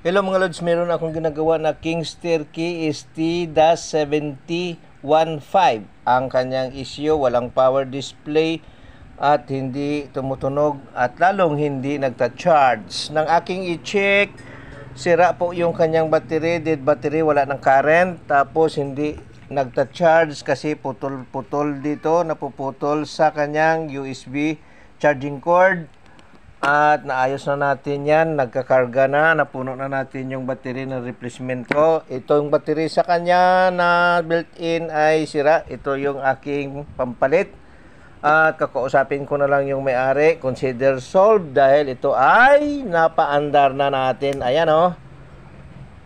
Hello mga lods, meron akong ginagawa na Kingster Key is T-7015. Ang kanyang issue, walang power display at hindi tumutunog at lalong hindi nagta-charge. Nang aking i-check, sira po yung kanyang battery, dead battery, wala ng current. Tapos hindi nagta-charge kasi putol-putol dito, napuputol sa kanyang USB charging cord. At naayos na natin yan, nagkakarga na, napuno na natin yung battery na replacement ko. Ito yung battery sa kanya na built-in ay sira. Ito yung aking pampalit. At kakausapin ko na lang yung may-ari. Consider solved dahil ito ay napaandar na natin. Ayan o.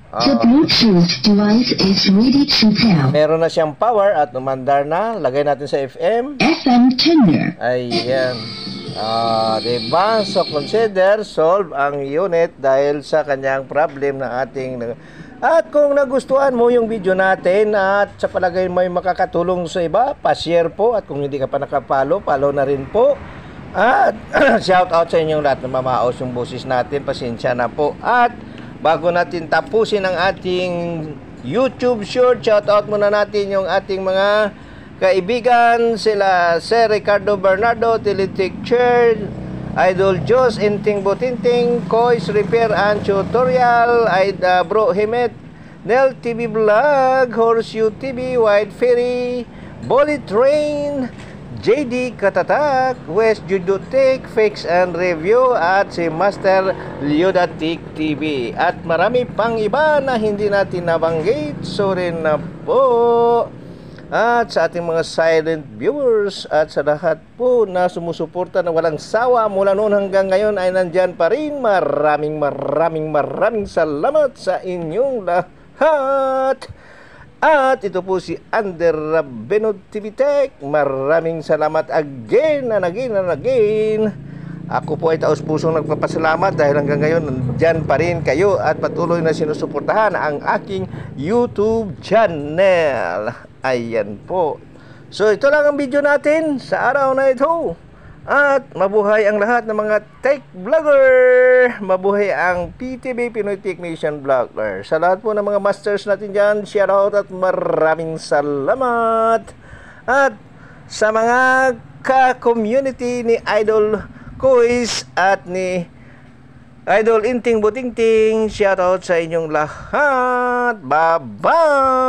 The Bluetooth device is ready to pair. Meron na siyang power at umandar na. Lagay natin sa FM. FM tuner. Ayan. Diba? So, consider solve ang unit dahil sa kanyang problem na ating... At kung nagustuhan mo yung video natin at sa palagay mo ay makakatulong sa iba, pa-share po. At kung hindi ka pa nakapalo, follow na rin po. At shout out sa inyong lahat na mamaos yung boses natin. Pasensya na po. At bago natin tapusin ang ating YouTube short, shout out muna natin yung ating mga kaibigan, sila Sir Ricardo Bernardo, Teletic Chair, Idol Jos, Inting Butinting, Kois Repair and Tutorial, Aida Bro Himet, Nel TV Vlog, Horseshoe TV, White Ferry, Bullet Train, JD Katatak, West Judotek, Fix and Review, at si Master Liodatik TV. At marami pang iba na hindi natin nabanggit. Sorry na po. At sa ating mga silent viewers at sa lahat po na sumusuporta na walang sawa mula noon hanggang ngayon ay nandyan pa rin. Maraming salamat sa inyong lahat. At ito po si Ander Benod TV Tech. Maraming salamat again and again. Ako po ay taos-pusong nagpapasalamat dahil hanggang ngayon nandyan pa rin kayo at patuloy na sinusuportahan ang aking YouTube channel. Ayan po. So ito lang ang video natin sa araw na ito. At mabuhay ang lahat ng mga tech vlogger. Mabuhay ang PTV Pinoy Technician Vlogger. Sa lahat po ng mga masters natin dyan, shout out at maraming salamat. At sa mga ka-community ni Idol Kois at ni Idol Inting Butingting, shout out sa inyong lahat. Bye-bye!